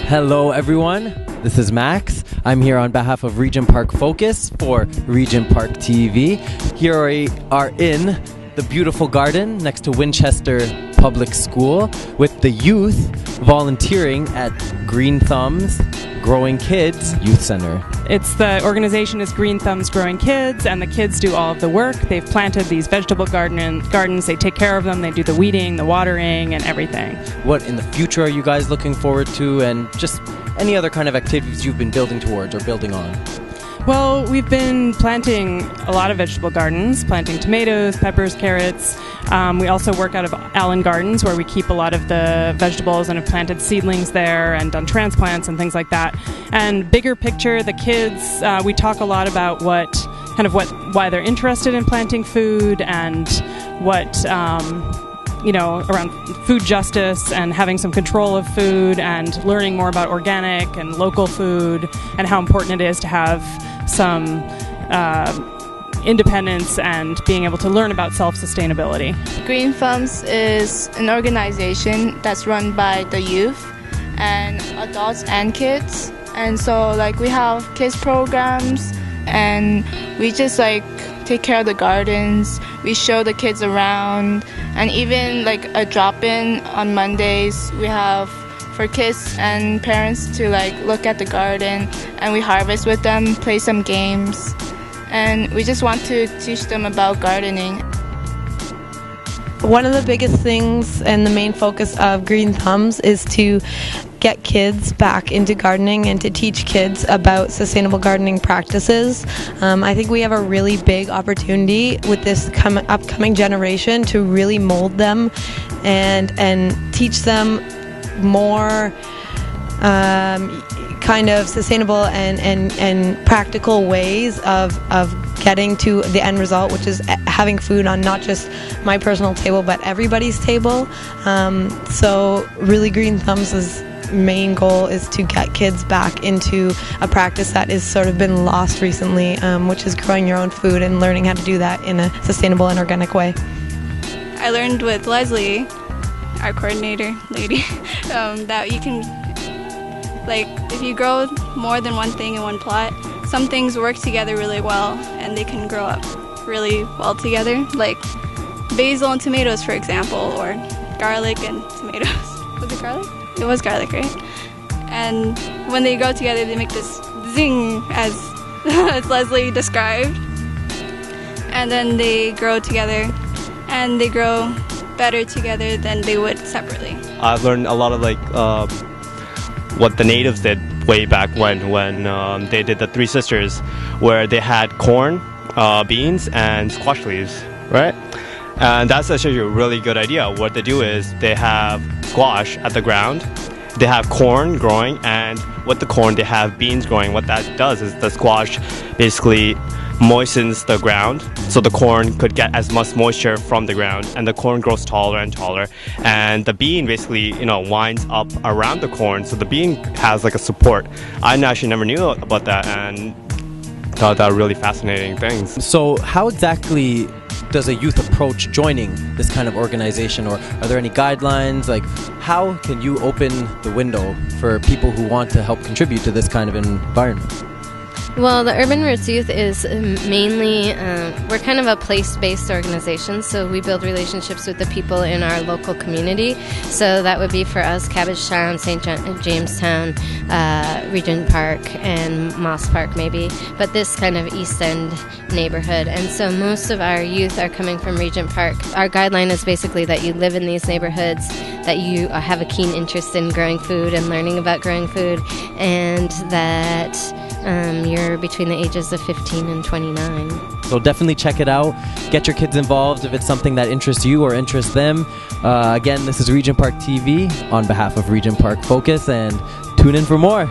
Hello everyone, this is Max. I'm here on behalf of Regent Park Focus for Regent Park TV. Here we are in the beautiful garden next to Winchester Public School with the youth volunteering at Green Thumbs Growing Kids Youth Center. The organization is Green Thumbs Growing Kids, and the kids do all of the work. They've planted these vegetable gardens, they take care of them, they do the weeding, the watering, and everything. What in the future are you guys looking forward to, and just any other kind of activities you've been building towards or building on? Well, we've been planting a lot of vegetable gardens, planting tomatoes, peppers, carrots. We also work out of Allen Gardens, where we keep a lot of the vegetables and have planted seedlings there and done transplants and things like that. And bigger picture, the kids, we talk a lot about why they're interested in planting food and what around food justice and having some control of food and learning more about organic and local food and how important it is to have some independence and being able to learn about self-sustainability. Green Thumbs is an organization that's run by the youth and adults and kids. And so we have kids programs, and we just take care of the gardens. We show the kids around, and even a drop-in on Mondays we have for kids and parents to look at the garden, and we harvest with them, play some games, and we just want to teach them about gardening. One of the biggest things and the main focus of Green Thumbs is to get kids back into gardening and to teach kids about sustainable gardening practices. I think we have a really big opportunity with this upcoming generation to really mold them and teach them more kind of sustainable and practical ways of getting to the end result, which is having food on not just my personal table but everybody's table. So really Green Thumbs' main goal is to get kids back into a practice that has sort of been lost recently, which is growing your own food and learning how to do that in a sustainable and organic way. I learned with Leslie, our coordinator lady, that you can, if you grow more than one thing in one plot, some things work together really well and they can grow up really well together, like basil and tomatoes, for example, or garlic and tomatoes. Was it garlic? It was garlic, right? And when they grow together, they make this zing, as Leslie described. And then they grow together, and they grow better together than they would separately. I've learned a lot of what the natives did way back when they did the Three Sisters, where they had corn, beans, and squash leaves, right? And that's actually a really good idea. What they do is they have squash at the ground, they have corn growing, and with the corn they have beans growing. What that does is the squash basically moistens the ground so the corn could get as much moisture from the ground, and the corn grows taller and taller, and the bean basically winds up around the corn, so the bean has a support. I actually never knew about that and thought that really fascinating things. So how exactly does a youth approach joining this kind of organization, or are there any guidelines? How can you open the window for people who want to help contribute to this kind of environment? Well, the Urban Roots Youth is mainly, we're kind of a place-based organization, so we build relationships with the people in our local community. So that would be for us, Cabbagetown, St. Jamestown, Regent Park, and Moss Park maybe, but this kind of East End neighborhood. And so most of our youth are coming from Regent Park. Our guideline is basically that you live in these neighborhoods, that you have a keen interest in growing food and learning about growing food, and that you're between the ages of 15 and 29. So definitely check it out. Get your kids involved if it's something that interests you or interests them. Again, this is Regent Park TV on behalf of Regent Park Focus, and tune in for more.